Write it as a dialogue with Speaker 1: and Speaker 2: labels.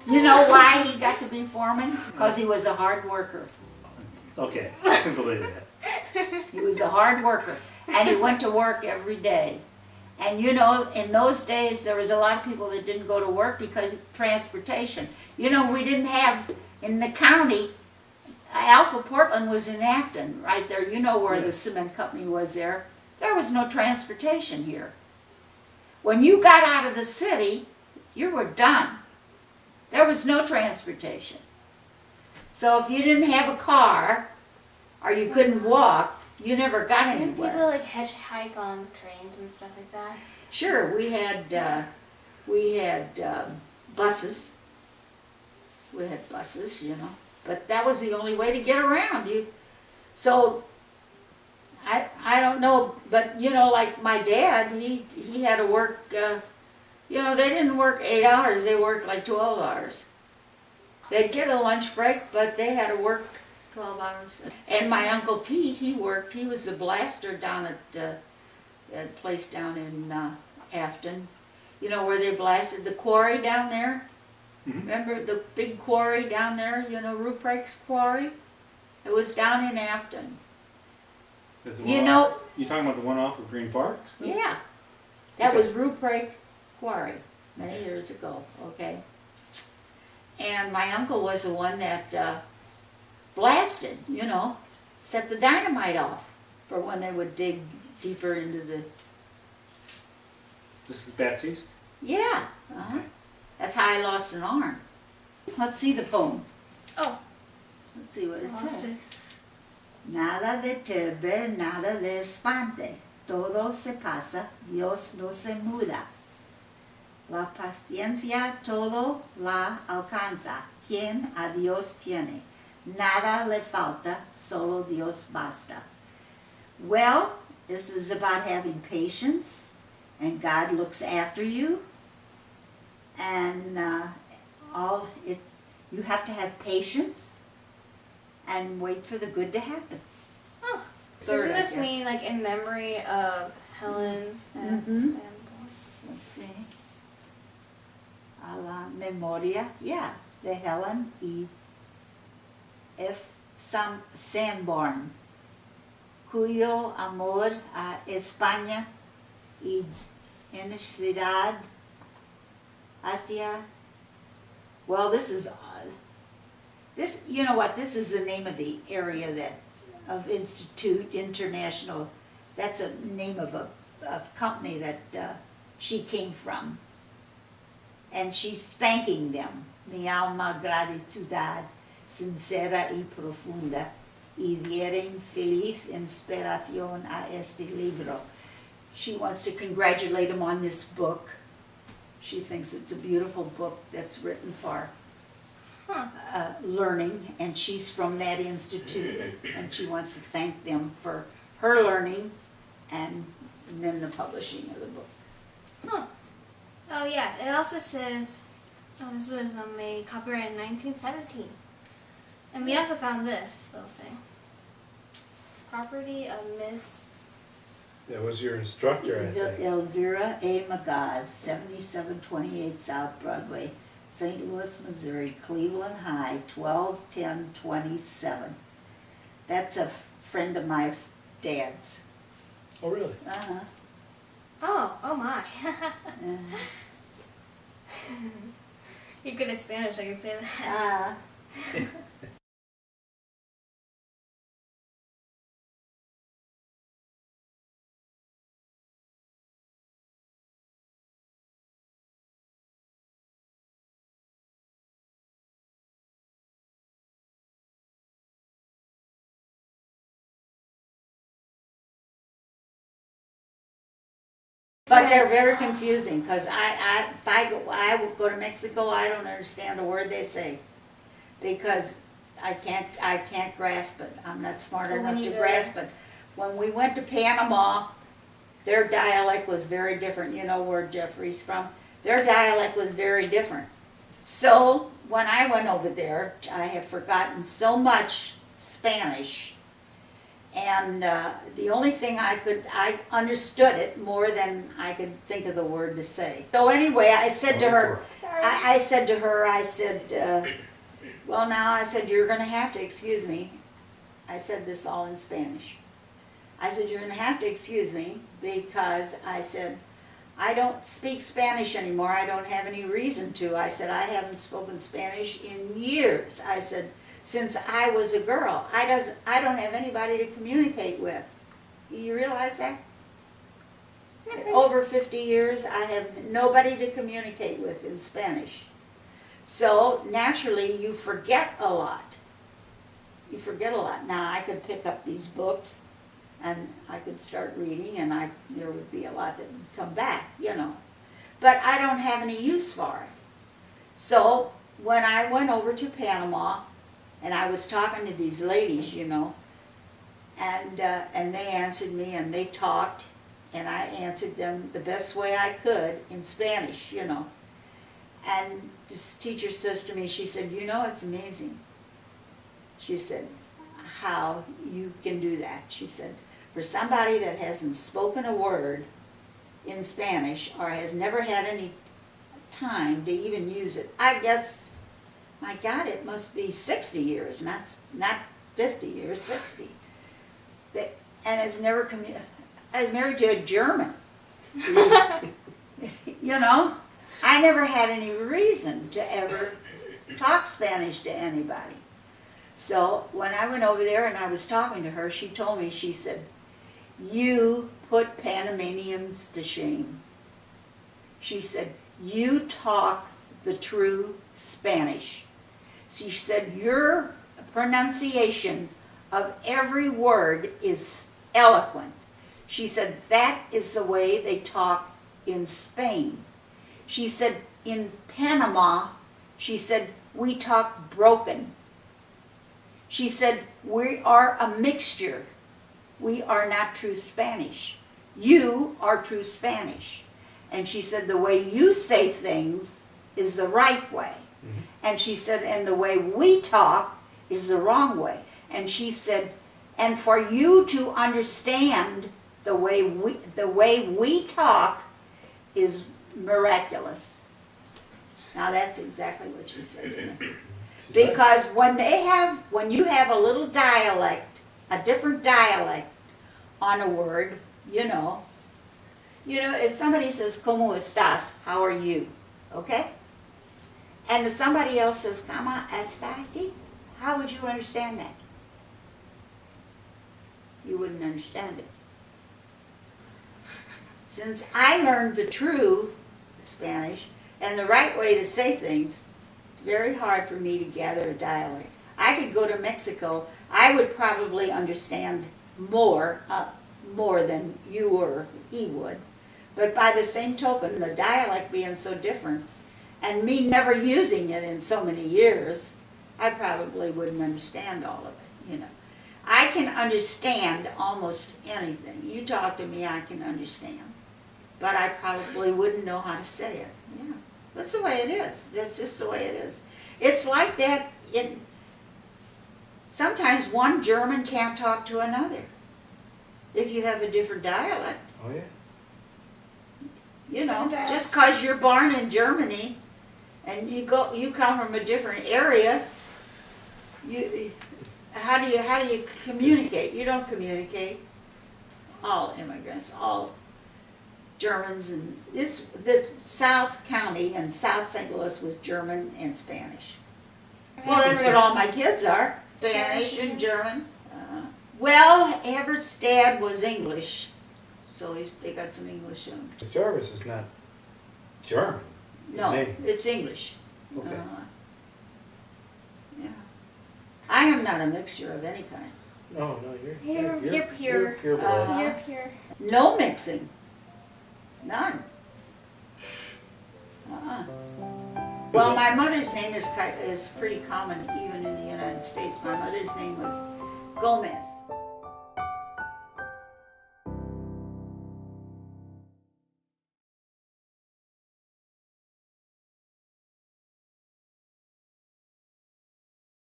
Speaker 1: You know why he got to be foreman? Because he was a hard worker.
Speaker 2: Okay, I can believe that.
Speaker 1: He was a hard worker, and he went to work every day. And you know, in those days, there was a lot of people that didn't go to work because of transportation. You know, we didn't have, in the county, Alpha Portland was in Afton, right there. You know where the cement company was there. There was no transportation here. When you got out of the city, you were done. There was no transportation. So if you didn't have a car, or you couldn't walk, you never got
Speaker 3: Didn't
Speaker 1: anywhere.
Speaker 3: people like hitchhike on trains and stuff like that?
Speaker 1: Sure, we had buses. We had buses, you know, but that was the only way to get around. So I don't know, but you know, like my dad, he had to work. You know, they didn't work 8 hours; they worked like 12 hours. They'd get a lunch break, but they had to work 12 hours. And my Uncle Pete, he worked. He was the blaster down at a place down in Afton. You know where they blasted the quarry down there?
Speaker 2: Mhm.
Speaker 1: Remember the big quarry down there? You know, Ruprecht's quarry? It was down in Afton.
Speaker 2: Is the
Speaker 1: You
Speaker 2: one
Speaker 1: know,
Speaker 2: off- you talking about the one off of Green Parks?
Speaker 1: yeah. That
Speaker 2: Okay.
Speaker 1: was Ruprecht Quarry many years ago, okay? And my uncle was the one that blasted, you know, set the dynamite off for when they would dig deeper into the,
Speaker 2: This is Baptiste?
Speaker 1: yeah. Uh-huh. That's how I lost an arm. Let's see the poem.
Speaker 3: Oh.
Speaker 1: Let's see what it
Speaker 3: Lost
Speaker 1: says. Nada de teme, nada de espante. Todo se pasa, Dios no se muda. La paciencia todo la alcanza. Quien a Dios tiene. Nada le falta, solo Dios basta. Well, this is about having patience, and God looks after you, and you have to have patience and wait for the good to happen.
Speaker 3: Oh.
Speaker 1: Third,
Speaker 3: Doesn't
Speaker 1: I
Speaker 3: this
Speaker 1: guess.
Speaker 3: mean like in memory of Helen and
Speaker 1: Mhm.
Speaker 3: Sanborn?
Speaker 1: Let's see. A la memoria, yeah, de Helen y F. Sanborn, cuyo amor a España y universidad hacia. Well, this is this. You know what? This is the name of the area that of Institute International. That's a name of a company that she came from. And she's thanking them. Mi alma gratitudad sincera y profunda y dieren feliz inspiración a este libro. She wants to congratulate them on this book. She thinks it's a beautiful book that's written for learning, and she's from that institute, and she wants to thank them for her learning and then the publishing of the book.
Speaker 3: Huh. Oh yeah, it also says, this was made copyright in 1917. And we also found this little thing. Property of Miss...
Speaker 4: That was your instructor, I think.
Speaker 1: Elvira A. Magaz, 7728 South Broadway, St. Louis, Missouri, Cleveland High, 12/10/27. That's a friend of my dad's.
Speaker 4: Oh, really?
Speaker 1: Uh-huh.
Speaker 3: Oh my.
Speaker 1: Uh-huh.
Speaker 3: You're good at Spanish, I can say that.
Speaker 1: Ah. But they're very confusing, because if I go to Mexico, I don't understand a word they say, because I can't grasp it. I'm not smart
Speaker 3: But when
Speaker 1: enough
Speaker 3: you
Speaker 1: to
Speaker 3: go
Speaker 1: grasp it. When we went to Panama, their dialect was very different. You know where Jeffrey's from. Their dialect was very different. So when I went over there, I have forgotten so much Spanish And the only thing I understood it more than I could think of the word to say. So anyway, I said to her, I said, well now, I said, you're gonna have to excuse me. I said this all in Spanish. I said, you're gonna have to excuse me because I said, I don't speak Spanish anymore. I don't have any reason to. I said, I haven't spoken Spanish in years. I said, since I was a girl, I don't have anybody to communicate with. You realize that? Over 50 years, I have nobody to communicate with in Spanish. So naturally, you forget a lot. You forget a lot. Now, I could pick up these books and I could start reading and there would be a lot that would come back, you know. But I don't have any use for it. So when I went over to Panama and I was talking to these ladies, you know, and they answered me and they talked and I answered them the best way I could in Spanish, you know. And this teacher says to me, she said, you know, it's amazing. She said, how you can do that. She said, for somebody that hasn't spoken a word in Spanish or has never had any time to even use it, I guess, my God, it must be 60 years, not 50 years, 60. And has never I was married to a German. You know, I never had any reason to ever talk Spanish to anybody. So when I went over there and I was talking to her, she told me, she said, you put Panamanians to shame. She said, you talk the true Spanish. She said, your pronunciation of every word is eloquent. She said, that is the way they talk in Spain. She said, in Panama, she said, we talk broken. She said, we are a mixture. We are not true Spanish. You are true Spanish. And she said, the way you say things is the right way. Mm-hmm. And she said, and the way we talk is the wrong way. And she said, and for you to understand the way we talk is miraculous. Now that's exactly what she said to me. Because when you have a little dialect, a different dialect on a word, you know, if somebody says, ¿Cómo estás? How are you? Okay? And if somebody else says, ¿Cómo estás? How would you understand that? You wouldn't understand it. Since I learned the true Spanish and the right way to say things, it's very hard for me to gather a dialect. I could go to Mexico, I would probably understand more than you or he would. But by the same token, the dialect being so different, and me never using it in so many years, I probably wouldn't understand all of it, you know. I can understand almost anything. You talk to me, I can understand. But I probably wouldn't know how to say it. Yeah, that's the way it is. That's just the way it is. It's like that sometimes one German can't talk to another if you have a different dialect.
Speaker 4: Oh, yeah.
Speaker 1: You know,
Speaker 3: Sometimes.
Speaker 1: just because you're born in Germany and you come from a different area, how do you communicate? You don't communicate. All immigrants, all Germans, and this South County and South St. Louis was German and Spanish. Well, that's what all my kids are, Spanish and German. Well, Everett's dad was English, so they got some English in them.
Speaker 4: But Jarvis is not German.
Speaker 1: No,
Speaker 4: Name.
Speaker 1: it's English.
Speaker 4: Okay.
Speaker 1: Yeah. I am not a mixture of any kind.
Speaker 4: No,
Speaker 3: You're pure.
Speaker 4: You're pure blood.
Speaker 3: You're pure.
Speaker 1: No mixing. None. Well, my mother's name is pretty common even in the United States. My mother's name was Gomez.